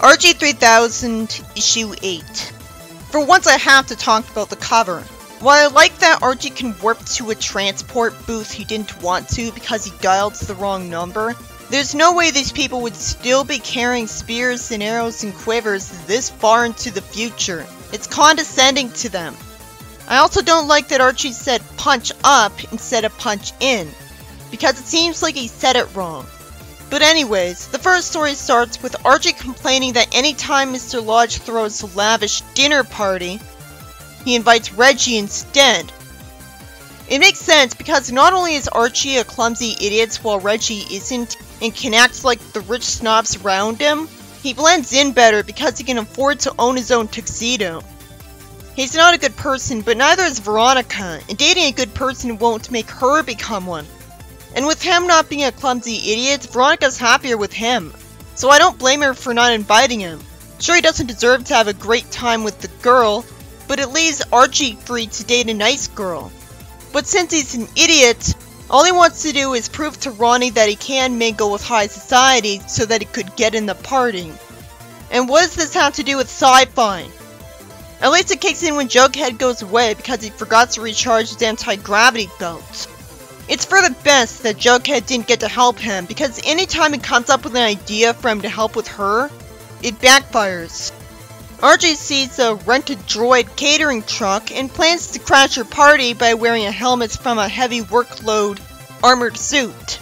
Archie 3000, Issue 8. For once I have to talk about the cover. While I like that Archie can warp to a transport booth he didn't want to because he dialed the wrong number, there's no way these people would still be carrying spears and arrows and quivers this far into the future. It's condescending to them. I also don't like that Archie said punch up instead of punch in, because it seems like he said it wrong. But anyways, the first story starts with Archie complaining that anytime Mr. Lodge throws a lavish dinner party, he invites Reggie instead. It makes sense because not only is Archie a clumsy idiot while Reggie isn't and can act like the rich snobs around him, he blends in better because he can afford to own his own tuxedo. He's not a good person, but neither is Veronica, and dating a good person won't make her become one. And with him not being a clumsy idiot, Veronica's happier with him. So I don't blame her for not inviting him. Sure, he doesn't deserve to have a great time with the girl, but it leaves Archie free to date a nice girl. But since he's an idiot, all he wants to do is prove to Ronnie that he can mingle with high society so that he could get in the party. And what does this have to do with sci-fi? At least it kicks in when Jughead goes away because he forgot to recharge his anti-gravity belt. It's for the best that Jughead didn't get to help him, because anytime he comes up with an idea for him to help with her, it backfires. Archie sees a rented droid catering truck and plans to crash her party by wearing a helmet from a heavy workload armored suit.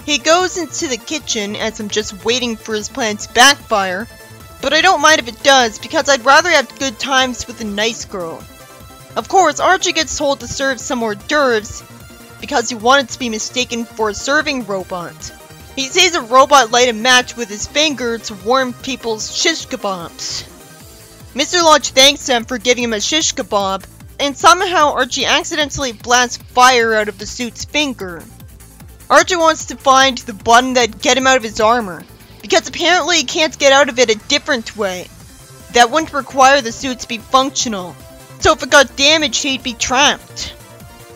He goes into the kitchen as I'm just waiting for his plan to backfire, but I don't mind if it does because I'd rather have good times with a nice girl. Of course, Archie gets told to serve some hors d'oeuvres because he wanted to be mistaken for a serving robot. He sees a robot light a match with his finger to warm people's shish kebabs. Mr. Lodge thanks him for giving him a shish kebab, and somehow Archie accidentally blasts fire out of the suit's finger. Archie wants to find the button that'd get him out of his armor, because apparently he can't get out of it a different way. That wouldn't require the suit to be functional, so if it got damaged he'd be trapped.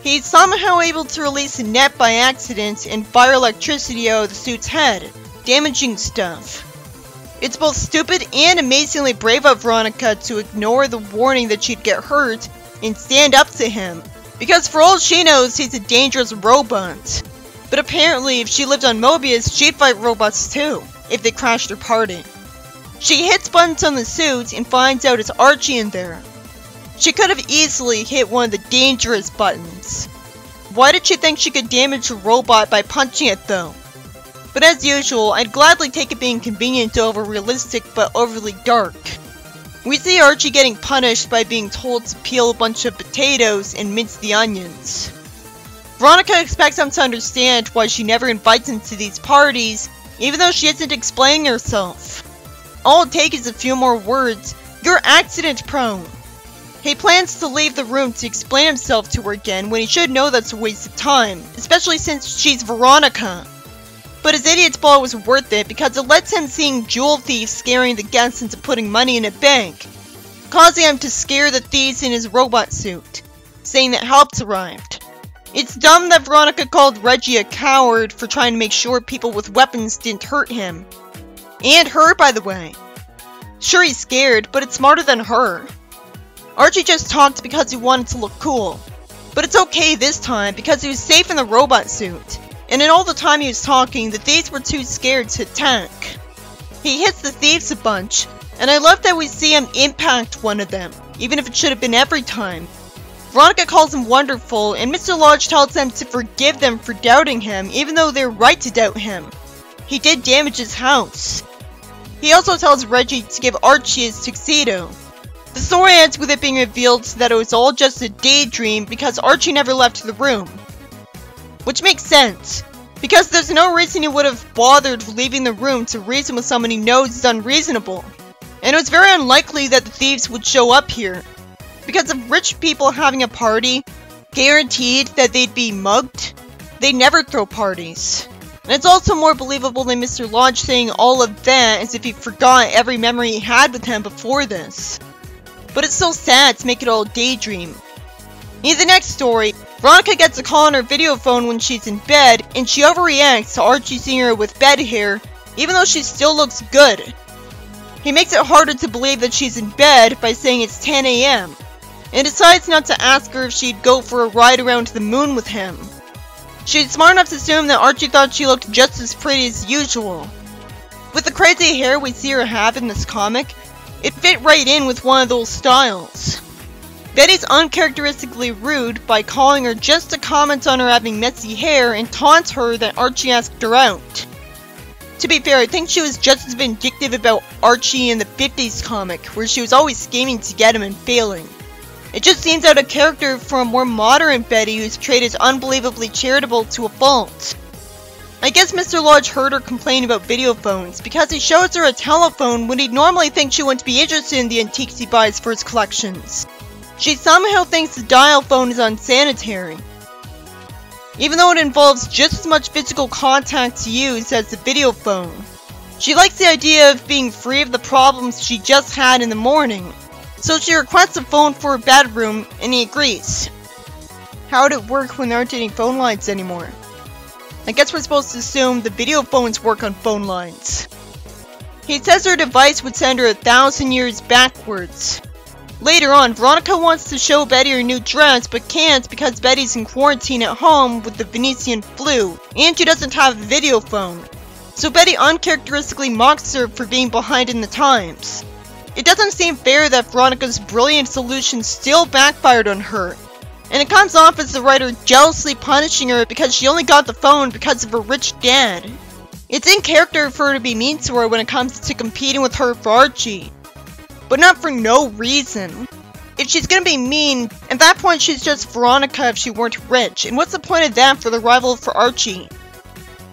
He's somehow able to release a net by accident and fire electricity out of the suit's head, damaging stuff. It's both stupid and amazingly brave of Veronica to ignore the warning that she'd get hurt and stand up to him, because for all she knows he's a dangerous robot. But apparently if she lived on Mobius, she'd fight robots too, if they crashed her party. She hits buttons on the suit and finds out it's Archie in there. She could have easily hit one of the dangerous buttons. Why did she think she could damage a robot by punching it though? But as usual, I'd gladly take it being convenient over realistic but overly dark. We see Archie getting punished by being told to peel a bunch of potatoes and mince the onions. Veronica expects him to understand why she never invites him to these parties, even though she isn't explaining herself. All it takes is a few more words. You're accident prone. He plans to leave the room to explain himself to her again when he should know that's a waste of time, especially since she's Veronica. But his idiot's ball was worth it because it lets him seeing jewel thieves scaring the guests into putting money in a bank, causing him to scare the thieves in his robot suit, saying that help's arrived. It's dumb that Veronica called Reggie a coward for trying to make sure people with weapons didn't hurt him. And her, by the way. Sure, he's scared, but it's smarter than her. Archie just talked because he wanted to look cool. But it's okay this time because he was safe in the robot suit. And in all the time he was talking, the thieves were too scared to attack. He hits the thieves a bunch, and I love that we see him impact one of them, even if it should have been every time. Veronica calls him wonderful, and Mr. Lodge tells them to forgive them for doubting him, even though they're right to doubt him. He did damage his house. He also tells Reggie to give Archie his tuxedo. The story ends with it being revealed that it was all just a daydream because Archie never left the room. Which makes sense, because there's no reason he would have bothered leaving the room to reason with someone he knows is unreasonable. And it was very unlikely that the thieves would show up here, because if rich people having a party guaranteed that they'd be mugged, they'd never throw parties. And it's also more believable than Mr. Lodge saying all of that as if he forgot every memory he had with him before this. But it's so sad to make it all a daydream. In the next story, Veronica gets a call on her video phone when she's in bed, and she overreacts to Archie seeing her with bed hair, even though she still looks good. He makes it harder to believe that she's in bed by saying it's 10 AM, and decides not to ask her if she'd go for a ride around the moon with him. She's smart enough to assume that Archie thought she looked just as pretty as usual. With the crazy hair we see her have in this comic, it fit right in with one of those styles. Betty's uncharacteristically rude by calling her just to comment on her having messy hair and taunts her that Archie asked her out. To be fair, I think she was just as vindictive about Archie in the 50s comic, where she was always scheming to get him and failing. It just seems out of character for a more modern Betty whose trait is unbelievably charitable to a fault. I guess Mr. Lodge heard her complain about video phones because he shows her a telephone when he'd normally think she wouldn't be interested in the antiques he buys for his collections. She somehow thinks the dial phone is unsanitary, even though it involves just as much physical contact to use as the video phone. She likes the idea of being free of the problems she just had in the morning, so she requests a phone for her bedroom and he agrees. How would it work when there aren't any phone lines anymore? I guess we're supposed to assume the video phones work on phone lines. He says her device would send her 1,000 years backwards. Later on, Veronica wants to show Betty her new dress, but can't because Betty's in quarantine at home with the Venetian flu, and she doesn't have a video phone. So Betty uncharacteristically mocks her for being behind in the times. It doesn't seem fair that Veronica's brilliant solution still backfired on her, and it comes off as the writer jealously punishing her because she only got the phone because of her rich dad. It's in character for her to be mean to her when it comes to competing with her for Archie, but not for no reason. If she's gonna be mean, at that point she's just Veronica if she weren't rich, and what's the point of that for the rival for Archie?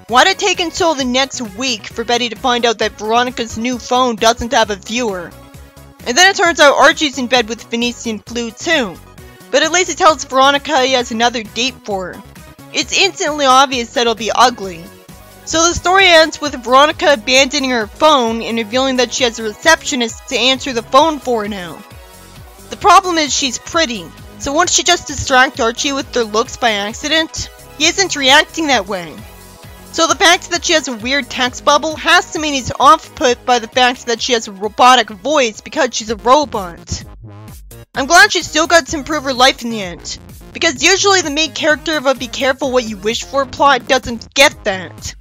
Why'd it take until the next week for Betty to find out that Veronica's new phone doesn't have a viewer? And then it turns out Archie's in bed with Venetian flu too. But at least he tells Veronica he has another date for her. It's instantly obvious that it'll be ugly. So the story ends with Veronica abandoning her phone and revealing that she has a receptionist to answer the phone for her now. The problem is she's pretty, so won't she just distract Archie with their looks by accident? He isn't reacting that way. So the fact that she has a weird text bubble has to mean he's off-put by the fact that she has a robotic voice because she's a robot. I'm glad she still got to improve her life in the end, because usually the main character of a be careful what you wish for plot doesn't get that.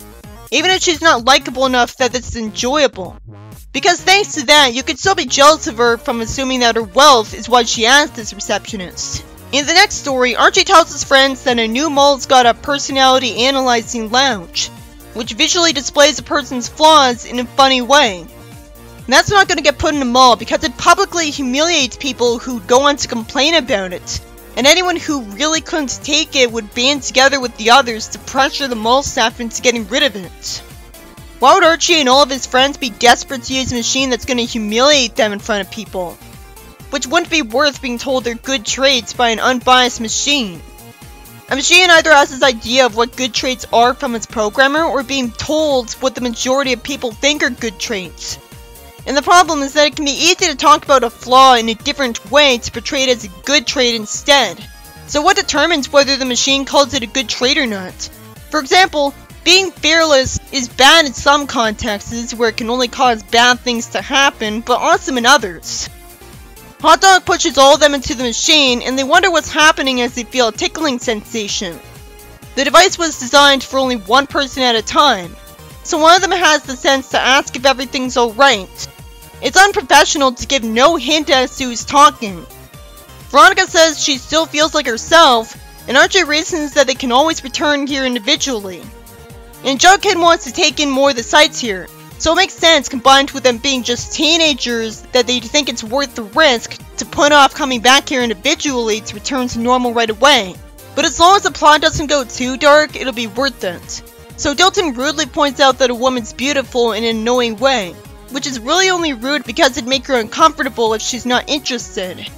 Even if she's not likable enough that it's enjoyable. Because thanks to that, you could still be jealous of her from assuming that her wealth is why she has this receptionist. In the next story, Archie tells his friends that a new mall's got a personality analyzing lounge, which visually displays a person's flaws in a funny way. And that's not going to get put in a mall because it publicly humiliates people who go on to complain about it, and anyone who really couldn't take it would band together with the others to pressure the mall staff into getting rid of it. Why would Archie and all of his friends be desperate to use a machine that's going to humiliate them in front of people? Which wouldn't be worth being told they're good traits by an unbiased machine. A machine either has this idea of what good traits are from its programmer, or being told what the majority of people think are good traits. And the problem is that it can be easy to talk about a flaw in a different way to portray it as a good trait instead. So what determines whether the machine calls it a good trait or not? For example, being fearless is bad in some contexts where it can only cause bad things to happen, but awesome in others. Hot Dog pushes all of them into the machine, and they wonder what's happening as they feel a tickling sensation. The device was designed for only one person at a time, so one of them has the sense to ask if everything's alright. It's unprofessional to give no hint as to who's talking. Veronica says she still feels like herself, and Archie reasons that they can always return here individually. And Jughead wants to take in more of the sights here, so it makes sense combined with them being just teenagers that they think it's worth the risk to put off coming back here individually to return to normal right away. But as long as the plot doesn't go too dark, it'll be worth it. So Dilton rudely points out that a woman's beautiful in an annoying way, which is really only rude because it'd make her uncomfortable if she's not interested.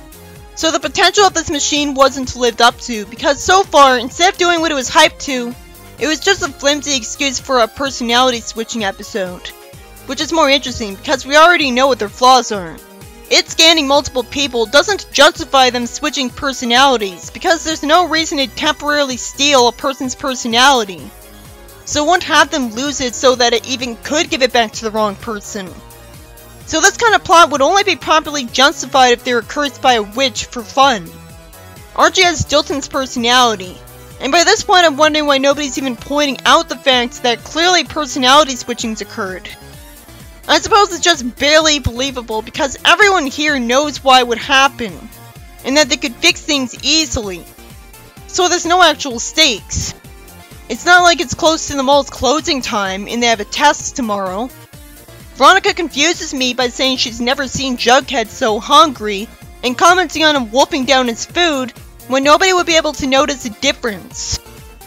So the potential of this machine wasn't lived up to, because so far, instead of doing what it was hyped to, it was just a flimsy excuse for a personality switching episode. Which is more interesting, because we already know what their flaws are. It scanning multiple people doesn't justify them switching personalities, because there's no reason to temporarily steal a person's personality. So it won't have them lose it so that it even could give it back to the wrong person. So this kind of plot would only be properly justified if they were cursed by a witch for fun. Archie has Stilton's personality, and by this point I'm wondering why nobody's even pointing out the fact that clearly personality switchings occurred. I suppose it's just barely believable because everyone here knows why it would happen, and that they could fix things easily. So there's no actual stakes. It's not like it's close to the mall's closing time and they have a test tomorrow. Veronica confuses me by saying she's never seen Jughead so hungry and commenting on him wolfing down his food when nobody would be able to notice a difference.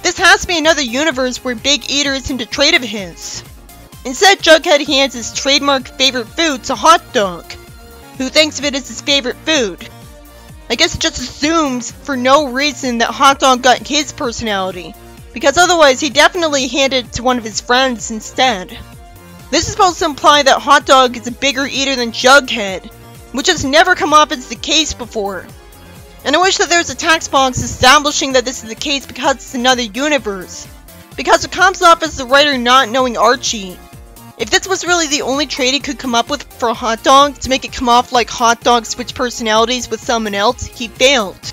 This has to be another universe where Big Eater isn't a trait of his. Instead, Jughead hands his trademark favorite food to Hot Dog, who thinks of it as his favorite food. I guess it just assumes for no reason that Hot Dog got his personality, because otherwise he definitely handed it to one of his friends instead. This is supposed to imply that Hot Dog is a bigger eater than Jughead, which has never come up as the case before. And I wish that there was a text box establishing that this is the case because it's another universe, because it comes off as the writer not knowing Archie. If this was really the only trait he could come up with for Hot Dog to make it come off like Hot Dog switched personalities with someone else, he failed.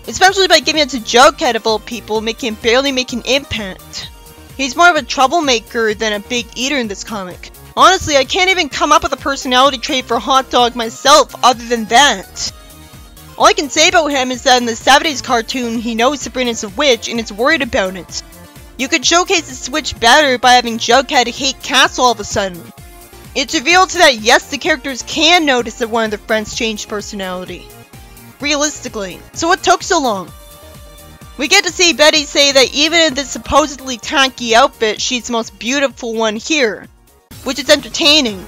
Especially by giving it to Jughead of all people, making him barely make an impact. He's more of a troublemaker than a big eater in this comic. Honestly, I can't even come up with a personality trait for Hot Dog myself other than that. All I can say about him is that in the 70s cartoon, he knows Sabrina's a witch and is worried about it. You could showcase the switch better by having Jughead hate Cass all of a sudden. It's revealed that yes, the characters can notice that one of their friends changed personality. Realistically. So what took so long? We get to see Betty say that even in this supposedly tacky outfit, she's the most beautiful one here, which is entertaining.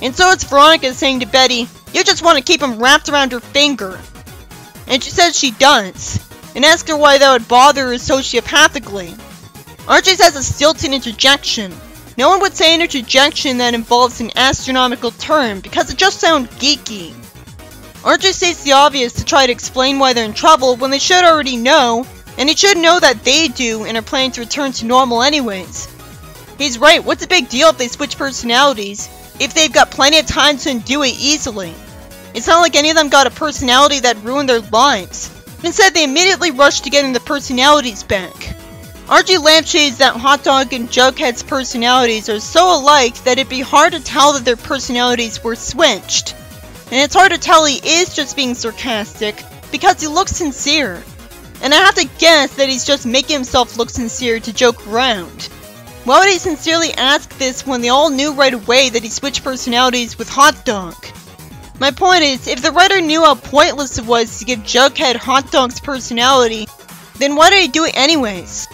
And so it's Veronica saying to Betty, "You just want to keep him wrapped around her finger." And she says she does, and asks her why that would bother her sociopathically. Archie says a Stilton interjection. No one would say an interjection that involves an astronomical term because it just sounds geeky. Archie states the obvious to try to explain why they're in trouble when they should already know, and he should know that they do and are planning to return to normal anyways. He's right, what's the big deal if they switch personalities, if they've got plenty of time to undo it easily? It's not like any of them got a personality that ruined their lives. Instead, they immediately rushed to getting their personalities back. Archie lampshades that Hot Dog and Jughead's personalities are so alike that it'd be hard to tell that their personalities were switched. And it's hard to tell he is just being sarcastic, because he looks sincere. And I have to guess that he's just making himself look sincere to joke around. Why would he sincerely ask this when they all knew right away that he switched personalities with Hot Dog? My point is, if the writer knew how pointless it was to give Jughead Hot Dog's personality, then why did he do it anyways?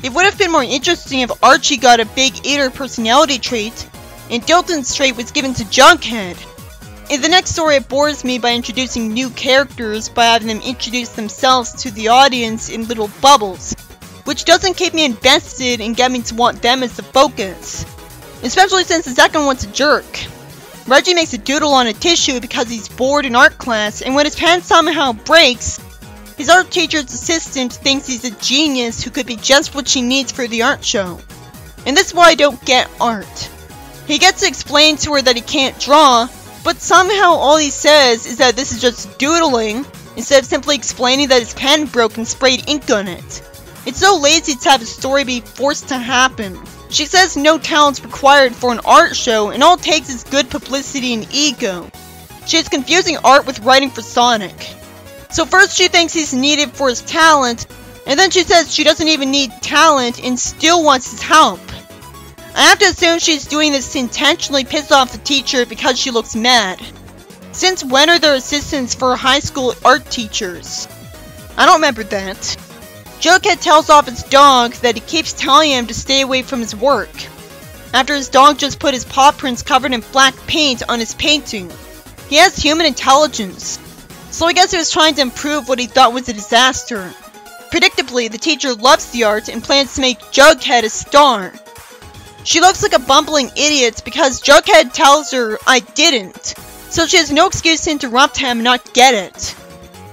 It would have been more interesting if Archie got a Big Eater personality trait, and Dilton's trait was given to Jughead. In the next story, it bores me by introducing new characters by having them introduce themselves to the audience in little bubbles, which doesn't keep me invested and get me to want them as the focus. Especially since the second one's a jerk. Reggie makes a doodle on a tissue because he's bored in art class, and when his pen somehow breaks, his art teacher's assistant thinks he's a genius who could be just what she needs for the art show. And this is why I don't get art. He gets to explain to her that he can't draw, but somehow all he says is that this is just doodling, instead of simply explaining that his pen broke and sprayed ink on it. It's so lazy to have a story be forced to happen. She says no talent's required for an art show, and all it takes is good publicity and ego. She is confusing art with writing for Sonic. So first she thinks he's needed for his talent, and then she says she doesn't even need talent and still wants his help. I have to assume she's doing this to intentionally piss off the teacher because she looks mad. Since when are there assistants for high school art teachers? I don't remember that. Jughead tells off his dog that he keeps telling him to stay away from his work, after his dog just put his paw prints covered in black paint on his painting. He has human intelligence, so I guess he was trying to improve what he thought was a disaster. Predictably, the teacher loves the art and plans to make Jughead a star. She looks like a bumbling idiot because Jughead tells her, "I didn't," so she has no excuse to interrupt him and not get it.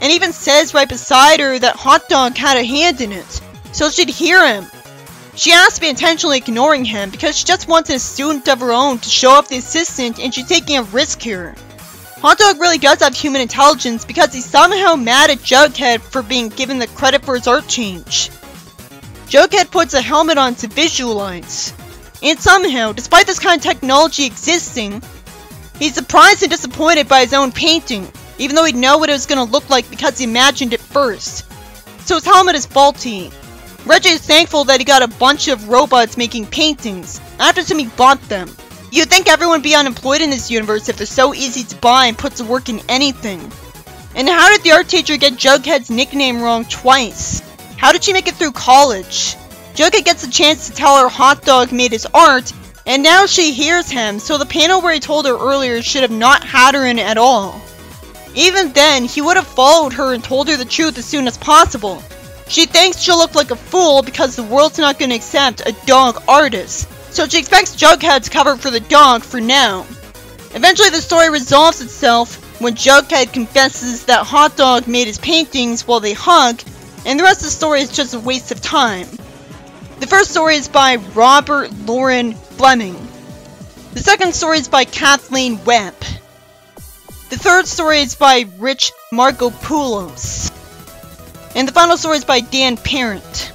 And even says right beside her that Hot Dog had a hand in it, so she'd hear him. She has to be intentionally ignoring him because she just wants a student of her own to show off the assistant, and she's taking a risk here. Hotdog really does have human intelligence because he's somehow mad at Jughead for being given the credit for his art change. Jughead puts a helmet on to visualize, and somehow, despite this kind of technology existing, he's surprised and disappointed by his own painting, even though he'd know what it was going to look like because he imagined it first. So his helmet is faulty. Reggie is thankful that he got a bunch of robots making paintings, after he bought them. You'd think everyone would be unemployed in this universe if they're so easy to buy and put to work in anything. And how did the art teacher get Jughead's nickname wrong twice? How did she make it through college? Jughead gets a chance to tell her Hotdog made his art, and now she hears him, so the panel where he told her earlier should have not had her in at all. Even then, he would have followed her and told her the truth as soon as possible. She thinks she'll look like a fool because the world's not going to accept a dog artist, so she expects Jughead to cover for the dog for now. Eventually the story resolves itself when Jughead confesses that Hotdog made his paintings while they hug, and the rest of the story is just a waste of time. The first story is by Robert Lauren Fleming. The second story is by Kathleen Webb. The third story is by Rich Markopoulos. And the final story is by Dan Parent.